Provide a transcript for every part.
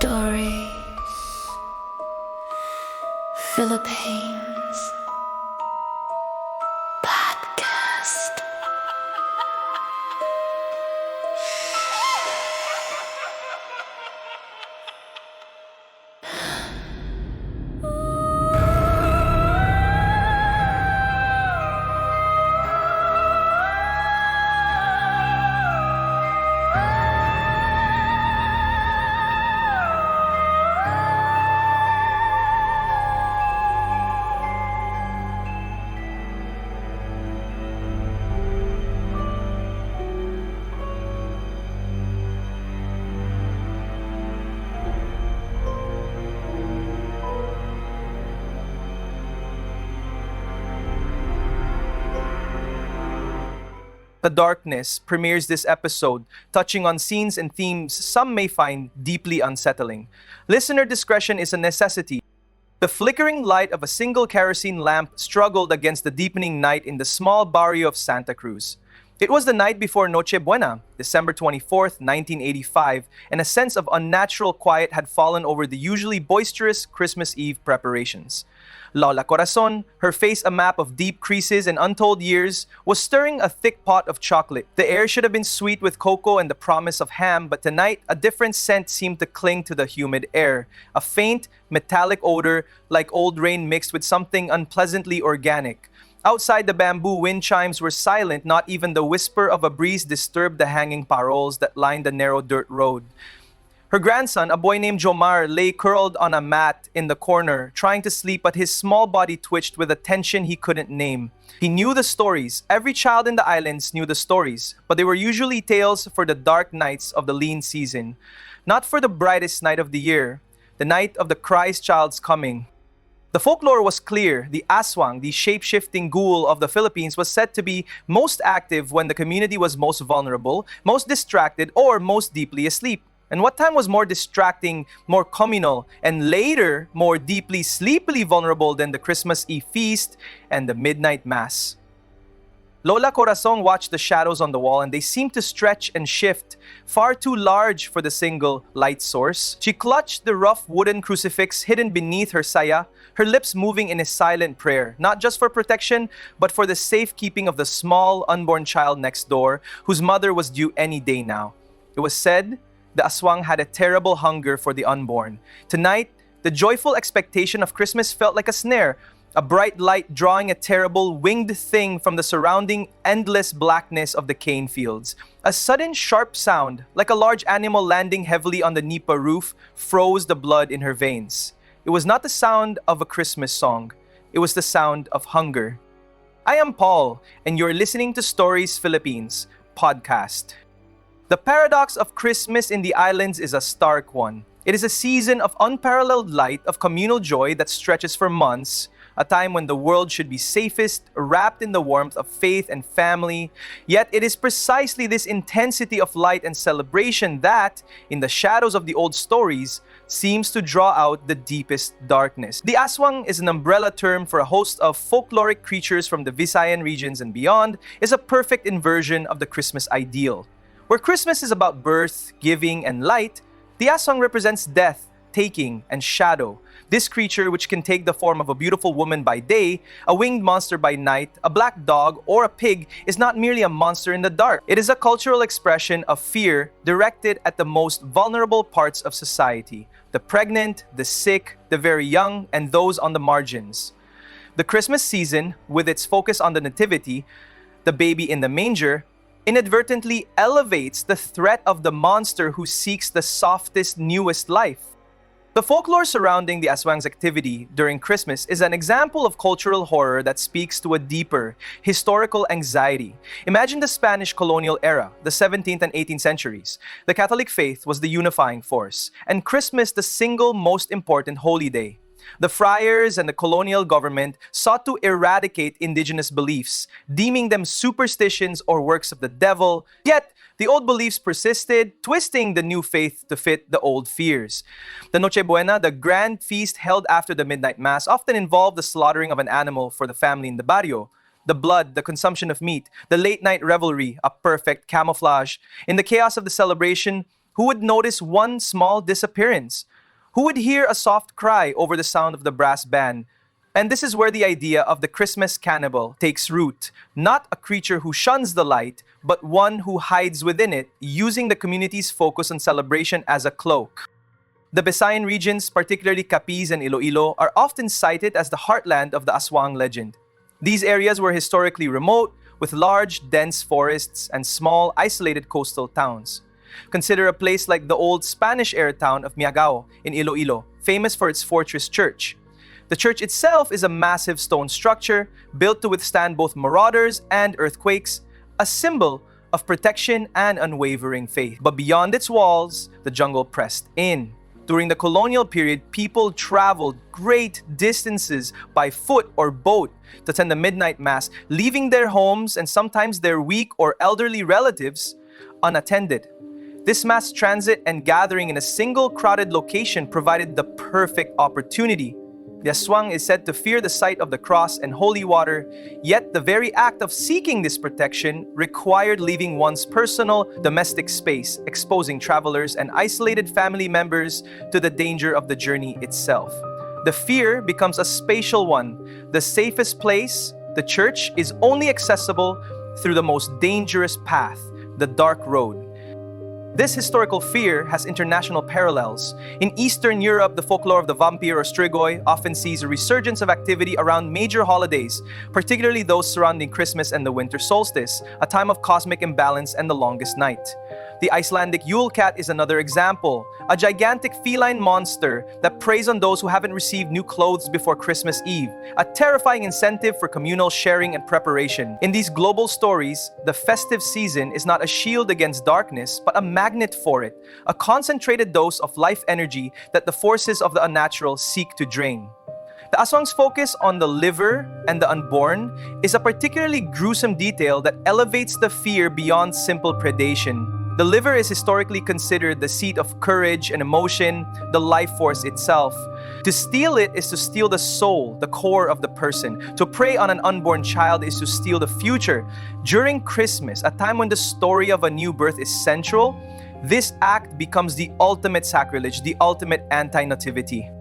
Stories, Philippines, podcast. The Darkness premieres this episode, touching on scenes and themes some may find deeply unsettling. Listener discretion is a necessity. The flickering light of a single kerosene lamp struggled against the deepening night in the small barrio of Santa Cruz. It was the night before Noche Buena, December 24th, 1985, and a sense of unnatural quiet had fallen over the usually boisterous Christmas Eve preparations. Lola Corazon, her face a map of deep creases and untold years, was stirring a thick pot of chocolate. The air should have been sweet with cocoa and the promise of ham, but tonight a different scent seemed to cling to the humid air. A faint, metallic odor like old rain mixed with something unpleasantly organic. Outside, the bamboo wind chimes were silent, not even the whisper of a breeze disturbed the hanging paroles that lined the narrow dirt road. Her grandson, a boy named Jomar, lay curled on a mat in the corner, trying to sleep, but his small body twitched with a tension he couldn't name. He knew the stories. Every child in the islands knew the stories, but they were usually tales for the dark nights of the lean season. Not for the brightest night of the year, the night of the Christ child's coming. The folklore was clear. The aswang, the shape-shifting ghoul of the Philippines, was said to be most active when the community was most vulnerable, most distracted, or most deeply asleep. And what time was more distracting, more communal, and later more deeply sleepily vulnerable than the Christmas Eve feast and the midnight mass? Lola Corazon watched the shadows on the wall, and they seemed to stretch and shift, far too large for the single light source. She clutched the rough wooden crucifix hidden beneath her saya, her lips moving in a silent prayer, not just for protection, but for the safekeeping of the small unborn child next door, whose mother was due any day now. It was said the aswang had a terrible hunger for the unborn. Tonight, the joyful expectation of Christmas felt like a snare, a bright light drawing a terrible winged thing from the surrounding endless blackness of the cane fields. A sudden sharp sound, like a large animal landing heavily on the nipa roof, froze the blood in her veins. It was not the sound of a Christmas song. It was the sound of hunger. I am Paul, and you're listening to Stories Philippines podcast. The paradox of Christmas in the islands is a stark one. It is a season of unparalleled light, of communal joy that stretches for months, a time when the world should be safest, wrapped in the warmth of faith and family. Yet it is precisely this intensity of light and celebration that, in the shadows of the old stories, seems to draw out the deepest darkness. The aswang is an umbrella term for a host of folkloric creatures from the Visayan regions and beyond, is a perfect inversion of the Christmas ideal. Where Christmas is about birth, giving, and light, the aswang represents death, taking, and shadow. This creature, which can take the form of a beautiful woman by day, a winged monster by night, a black dog, or a pig, is not merely a monster in the dark. It is a cultural expression of fear directed at the most vulnerable parts of society: the pregnant, the sick, the very young, and those on the margins. The Christmas season, with its focus on the nativity, the baby in the manger, inadvertently elevates the threat of the monster who seeks the softest, newest life. The folklore surrounding the aswang's activity during Christmas is an example of cultural horror that speaks to a deeper, historical anxiety. Imagine the Spanish colonial era, the 17th and 18th centuries. The Catholic faith was the unifying force, and Christmas the single most important holy day. The friars and the colonial government sought to eradicate indigenous beliefs, deeming them superstitions or works of the devil. Yet, the old beliefs persisted, twisting the new faith to fit the old fears. The Noche Buena, the grand feast held after the midnight mass, often involved the slaughtering of an animal for the family in the barrio. The blood, the consumption of meat, the late-night revelry, a perfect camouflage. In the chaos of the celebration, who would notice one small disappearance? Who would hear a soft cry over the sound of the brass band? And this is where the idea of the Christmas cannibal takes root. Not a creature who shuns the light, but one who hides within it, using the community's focus on celebration as a cloak. The Visayan regions, particularly Capiz and Iloilo, are often cited as the heartland of the Aswang legend. These areas were historically remote, with large, dense forests and small, isolated coastal towns. Consider a place like the old Spanish-era town of Miagao in Iloilo, famous for its fortress church. The church itself is a massive stone structure built to withstand both marauders and earthquakes, a symbol of protection and unwavering faith. But beyond its walls, the jungle pressed in. During the colonial period, people traveled great distances by foot or boat to attend the midnight mass, leaving their homes and sometimes their weak or elderly relatives unattended. This mass transit and gathering in a single crowded location provided the perfect opportunity. The Aswang is said to fear the sight of the cross and holy water, yet the very act of seeking this protection required leaving one's personal, domestic space, exposing travelers and isolated family members to the danger of the journey itself. The fear becomes a spatial one. The safest place, the church, is only accessible through the most dangerous path, the dark road. This historical fear has international parallels. In Eastern Europe, the folklore of the vampire or strigoi often sees a resurgence of activity around major holidays, particularly those surrounding Christmas and the winter solstice, a time of cosmic imbalance and the longest night. The Icelandic Yule cat is another example, a gigantic feline monster that preys on those who haven't received new clothes before Christmas Eve, a terrifying incentive for communal sharing and preparation. In these global stories, the festive season is not a shield against darkness, but a magnet for it, a concentrated dose of life energy that the forces of the unnatural seek to drain. The Aswang's focus on the liver and the unborn is a particularly gruesome detail that elevates the fear beyond simple predation. The liver is historically considered the seat of courage and emotion, the life force itself. To steal it is to steal the soul, the core of the person. To prey on an unborn child is to steal the future. During Christmas, a time when the story of a new birth is central, this act becomes the ultimate sacrilege, the ultimate anti-nativity.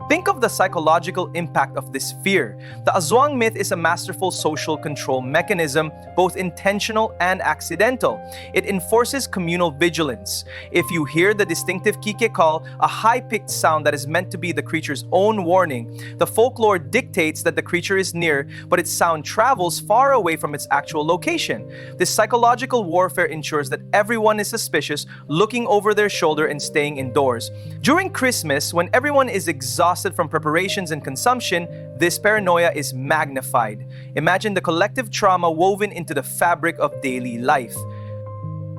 Think of the psychological impact of this fear. The Aswang myth is a masterful social control mechanism, both intentional and accidental. It enforces communal vigilance. If you hear the distinctive kike call, a high-pitched sound that is meant to be the creature's own warning, the folklore dictates that the creature is near, but its sound travels far away from its actual location. This psychological warfare ensures that everyone is suspicious, looking over their shoulder and staying indoors. During Christmas, when everyone is exhausted from preparations and consumption, this paranoia is magnified. Imagine the collective trauma woven into the fabric of daily life.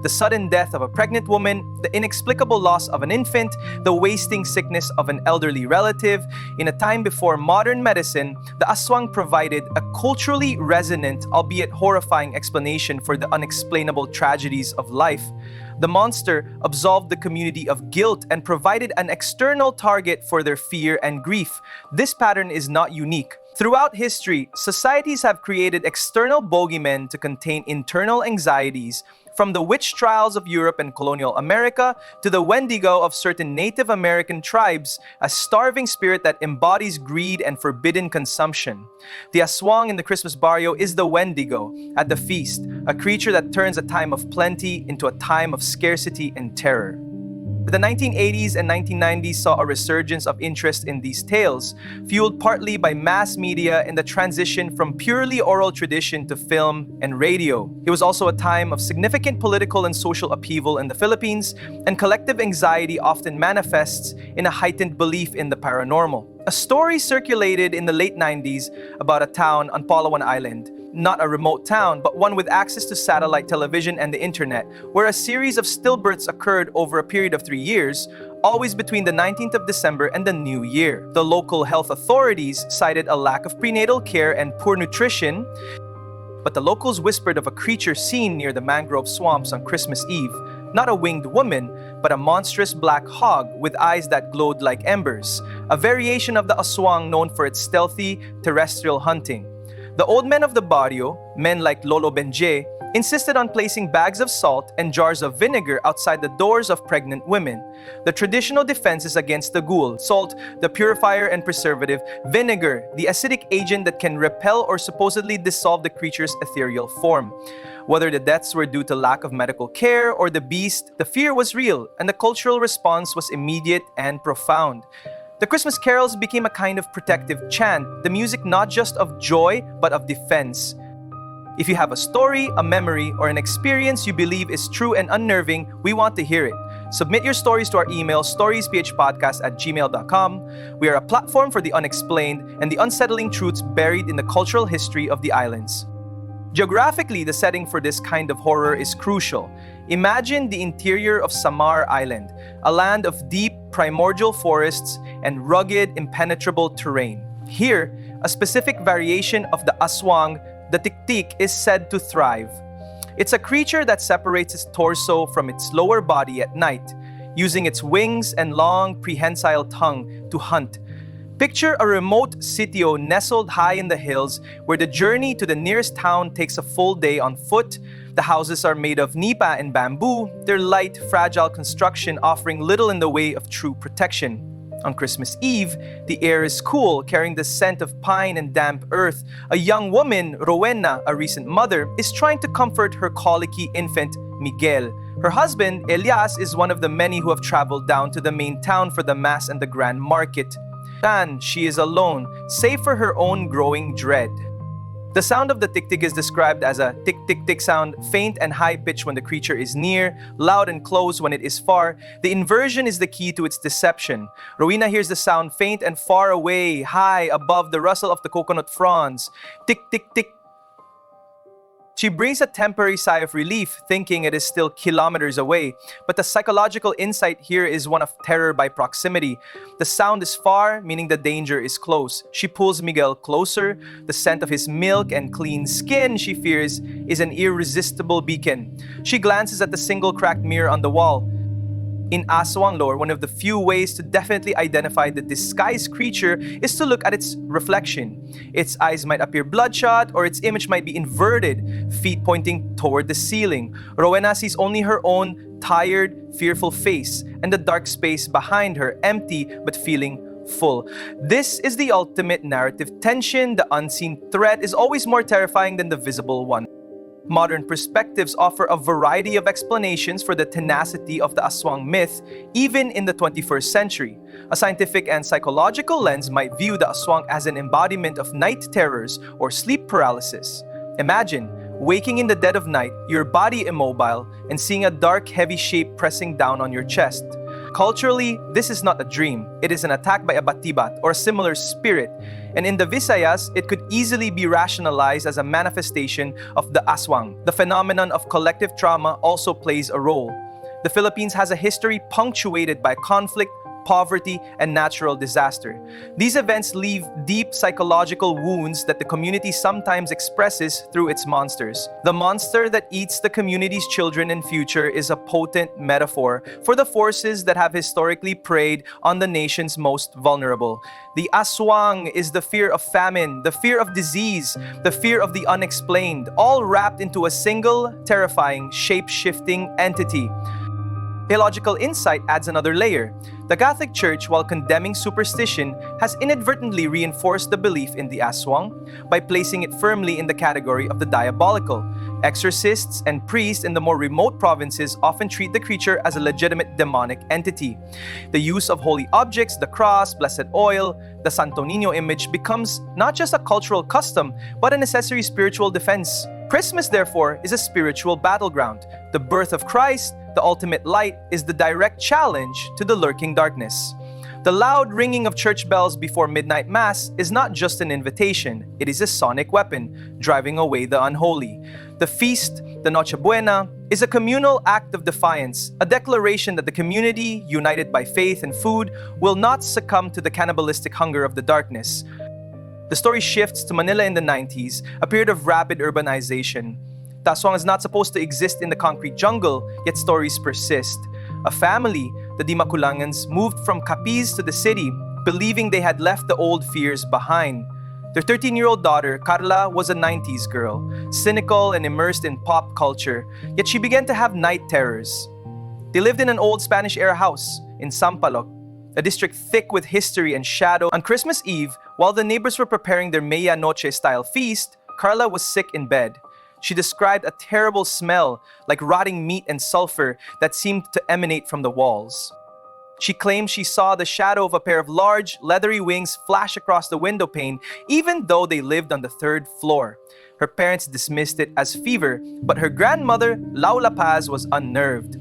The sudden death of a pregnant woman, the inexplicable loss of an infant, the wasting sickness of an elderly relative. In a time before modern medicine, the Aswang provided a culturally resonant, albeit horrifying explanation for the unexplainable tragedies of life. The monster absolved the community of guilt and provided an external target for their fear and grief. This pattern is not unique. Throughout history, societies have created external bogeymen to contain internal anxieties, from the witch trials of Europe and colonial America to the Wendigo of certain Native American tribes, a starving spirit that embodies greed and forbidden consumption. The Aswang in the Christmas barrio is the Wendigo at the feast, a creature that turns a time of plenty into a time of scarcity and terror. The 1980s and 1990s saw a resurgence of interest in these tales, fueled partly by mass media and the transition from purely oral tradition to film and radio. It was also a time of significant political and social upheaval in the Philippines, and collective anxiety often manifests in a heightened belief in the paranormal. A story circulated in the late 90s about a town on Palawan Island, not a remote town, but one with access to satellite television and the internet, where a series of stillbirths occurred over a period of 3 years, always between the 19th of December and the New Year. The local health authorities cited a lack of prenatal care and poor nutrition, but the locals whispered of a creature seen near the mangrove swamps on Christmas Eve, not a winged woman, but a monstrous black hog with eyes that glowed like embers, a variation of the Aswang known for its stealthy terrestrial hunting. The old men of the barrio, men like Lolo Benje, insisted on placing bags of salt and jars of vinegar outside the doors of pregnant women. The traditional defense is against the ghoul, salt, the purifier and preservative, vinegar, the acidic agent that can repel or supposedly dissolve the creature's ethereal form. Whether the deaths were due to lack of medical care or the beast, the fear was real, and the cultural response was immediate and profound. The Christmas carols became a kind of protective chant, the music not just of joy, but of defense. If you have a story, a memory, or an experience you believe is true and unnerving, we want to hear it. Submit your stories to our email, storiesphpodcast@gmail.com. We are a platform for the unexplained and the unsettling truths buried in the cultural history of the islands. Geographically, the setting for this kind of horror is crucial. Imagine the interior of Samar Island, a land of deep, primordial forests and rugged, impenetrable terrain. Here, a specific variation of the aswang, the tiktik, is said to thrive. It's a creature that separates its torso from its lower body at night, using its wings and long, prehensile tongue to hunt. Picture a remote sitio nestled high in the hills where the journey to the nearest town takes a full day on foot. The houses are made of nipa and bamboo, their light, fragile construction offering little in the way of true protection. On Christmas Eve, the air is cool, carrying the scent of pine and damp earth. A young woman, Rowena, a recent mother, is trying to comfort her colicky infant, Miguel. Her husband, Elias, is one of the many who have traveled down to the main town for the mass and the grand market. And she is alone, save for her own growing dread. The sound of the tik-tik is described as a tick-tick-tick sound, faint and high-pitched when the creature is near, loud and close when it is far. The inversion is the key to its deception. Rowena hears the sound faint and far away, high above the rustle of the coconut fronds. Tick-tick-tick. She brings a temporary sigh of relief, thinking it is still kilometers away. But the psychological insight here is one of terror by proximity. The sound is far, meaning the danger is close. She pulls Miguel closer. The scent of his milk and clean skin, she fears, is an irresistible beacon. She glances at the single cracked mirror on the wall. In Aswang lore, one of the few ways to definitely identify the disguised creature is to look at its reflection. Its eyes might appear bloodshot, or its image might be inverted, feet pointing toward the ceiling. Rowena sees only her own tired, fearful face, and the dark space behind her, empty but feeling full. This is the ultimate narrative tension. The unseen threat is always more terrifying than the visible one. Modern perspectives offer a variety of explanations for the tenacity of the aswang myth, even in the 21st century. A scientific and psychological lens might view the aswang as an embodiment of night terrors or sleep paralysis. Imagine waking in the dead of night, your body immobile, and seeing a dark, heavy shape pressing down on your chest. Culturally, this is not a dream. It is an attack by a batibat or a similar spirit. And in the Visayas, it could easily be rationalized as a manifestation of the aswang. The phenomenon of collective trauma also plays a role. The Philippines has a history punctuated by conflict, poverty, and natural disaster. These events leave deep psychological wounds that the community sometimes expresses through its monsters. The monster that eats the community's children and future is a potent metaphor for the forces that have historically preyed on the nation's most vulnerable. The aswang is the fear of famine, the fear of disease, the fear of the unexplained, all wrapped into a single, terrifying, shape-shifting entity. Theological insight adds another layer. The Catholic Church, while condemning superstition, has inadvertently reinforced the belief in the aswang by placing it firmly in the category of the diabolical. Exorcists and priests in the more remote provinces often treat the creature as a legitimate demonic entity. The use of holy objects, the cross, blessed oil, the Santo Niño image becomes not just a cultural custom, but a necessary spiritual defense. Christmas, therefore, is a spiritual battleground. The birth of Christ, the ultimate light, is the direct challenge to the lurking darkness. The loud ringing of church bells before midnight mass is not just an invitation, it is a sonic weapon, driving away the unholy. The feast, the Noche Buena, is a communal act of defiance, a declaration that the community, united by faith and food, will not succumb to the cannibalistic hunger of the darkness. The story shifts to Manila in the 90s, a period of rapid urbanization. The aswang is not supposed to exist in the concrete jungle, yet stories persist. A family, the Dimakulangans, moved from Capiz to the city, believing they had left the old fears behind. Their 13-year-old daughter, Carla, was a 90s girl, cynical and immersed in pop culture, yet she began to have night terrors. They lived in an old Spanish-era house in Sampaloc, a district thick with history and shadow. On Christmas Eve, while the neighbors were preparing their medianoche-style feast, Carla was sick in bed. She described a terrible smell, like rotting meat and sulfur, that seemed to emanate from the walls. She claimed she saw the shadow of a pair of large, leathery wings flash across the window pane, even though they lived on the third floor. Her parents dismissed it as fever, but her grandmother, Laula Paz, was unnerved.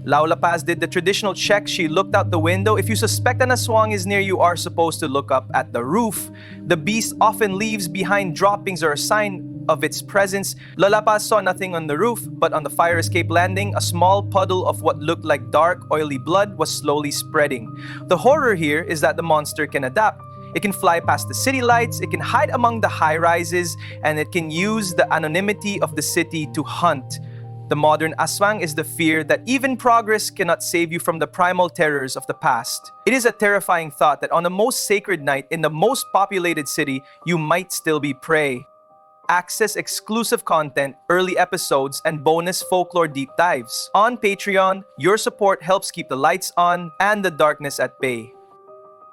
Laula Paz did the traditional check. She looked out the window. If you suspect an aswang is near, you are supposed to look up at the roof. The beast often leaves behind droppings or a sign of its presence. Lola Paz saw nothing on the roof, but on the fire escape landing, a small puddle of what looked like dark, oily blood was slowly spreading. The horror here is that the monster can adapt. It can fly past the city lights, it can hide among the high-rises, and it can use the anonymity of the city to hunt. The modern aswang is the fear that even progress cannot save you from the primal terrors of the past. It is a terrifying thought that on the most sacred night in the most populated city, you might still be prey. Access exclusive content, early episodes, and bonus folklore deep dives. On Patreon, your support helps keep the lights on and the darkness at bay.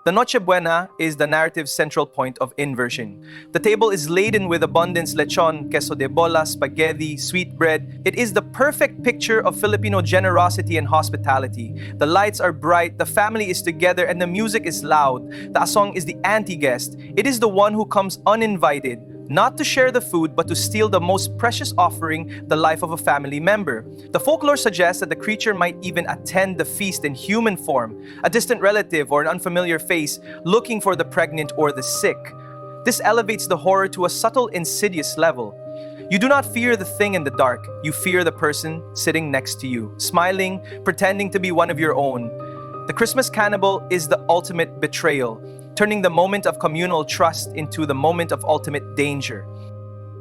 The Noche Buena is the narrative's central point of inversion. The table is laden with abundance: lechon, queso de bola, spaghetti, sweetbread. It is the perfect picture of Filipino generosity and hospitality. The lights are bright, the family is together, and the music is loud. The aswang is the anti-guest. It is the one who comes uninvited, not to share the food, but to steal the most precious offering, the life of a family member. The folklore suggests that the creature might even attend the feast in human form, a distant relative or an unfamiliar face looking for the pregnant or the sick. This elevates the horror to a subtle, insidious level. You do not fear the thing in the dark, you fear the person sitting next to you, smiling, pretending to be one of your own. The Christmas Cannibal is the ultimate betrayal, turning the moment of communal trust into the moment of ultimate danger.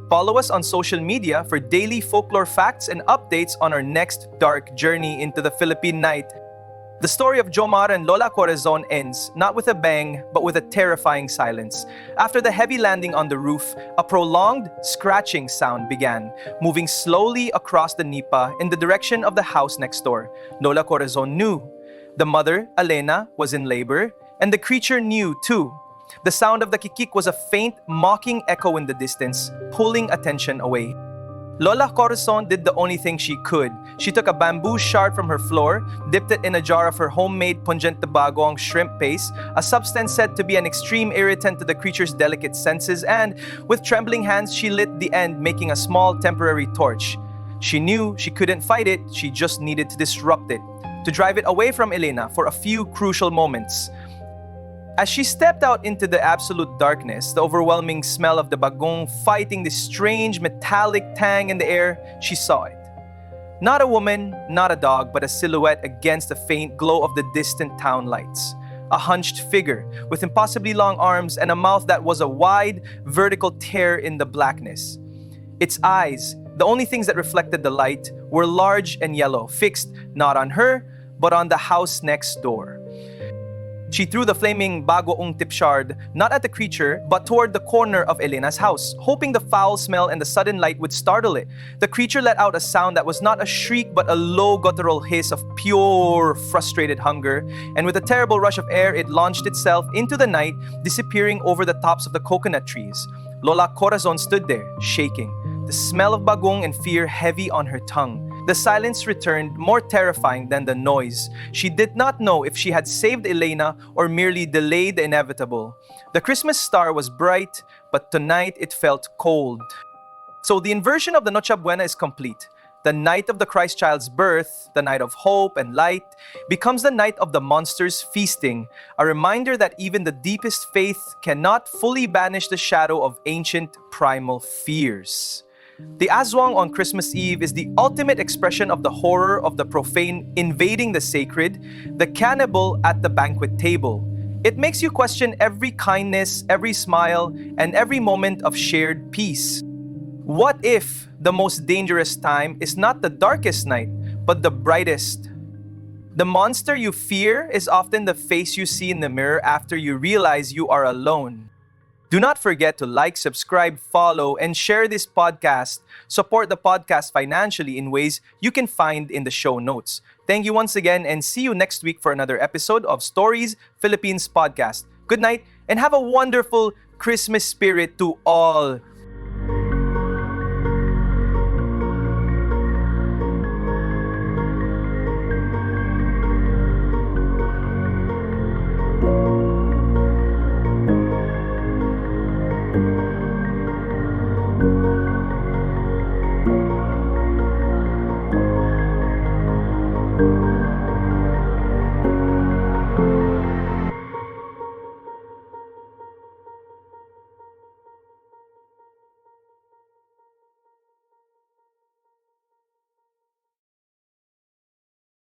Follow us on social media for daily folklore facts and updates on our next dark journey into the Philippine night. The story of Jomar and Lola Corazon ends not with a bang, but with a terrifying silence. After the heavy landing on the roof, a prolonged scratching sound began, moving slowly across the nipa in the direction of the house next door. Lola Corazon knew. The mother, Elena, was in labor, and the creature knew too. The sound of the kikik was a faint, mocking echo in the distance, pulling attention away. Lola Corazon did the only thing she could. She took a bamboo shard from her floor, dipped it in a jar of her homemade pungent bagong shrimp paste, a substance said to be an extreme irritant to the creature's delicate senses, and with trembling hands she lit the end, making a small temporary torch. She knew she couldn't fight it, she just needed to disrupt it, to drive it away from Elena for a few crucial moments. As she stepped out into the absolute darkness, the overwhelming smell of the bagong fighting this strange metallic tang in the air, she saw it. Not a woman, not a dog, but a silhouette against the faint glow of the distant town lights. A hunched figure with impossibly long arms and a mouth that was a wide, vertical tear in the blackness. Its eyes, the only things that reflected the light, were large and yellow, fixed not on her, but on the house next door. She threw the flaming bagoong tip shard not at the creature, but toward the corner of Elena's house, hoping the foul smell and the sudden light would startle it. The creature let out a sound that was not a shriek, but a low guttural hiss of pure, frustrated hunger, and with a terrible rush of air, it launched itself into the night, disappearing over the tops of the coconut trees. Lola Corazon stood there, shaking, the smell of bagong and fear heavy on her tongue. The silence returned, more terrifying than the noise. She did not know if she had saved Elena or merely delayed the inevitable. The Christmas star was bright, but tonight it felt cold. So the inversion of the Noche Buena is complete. The night of the Christ child's birth, the night of hope and light, becomes the night of the monster's feasting, a reminder that even the deepest faith cannot fully banish the shadow of ancient primal fears. The aswang on Christmas Eve is the ultimate expression of the horror of the profane invading the sacred, the cannibal at the banquet table. It makes you question every kindness, every smile, and every moment of shared peace. What if the most dangerous time is not the darkest night, but the brightest? The monster you fear is often the face you see in the mirror after you realize you are alone. Do not forget to like, subscribe, follow, and share this podcast. Support the podcast financially in ways you can find in the show notes. Thank you once again, and see you next week for another episode of Stories Philippines Podcast. Good night, and have a wonderful Christmas spirit to all.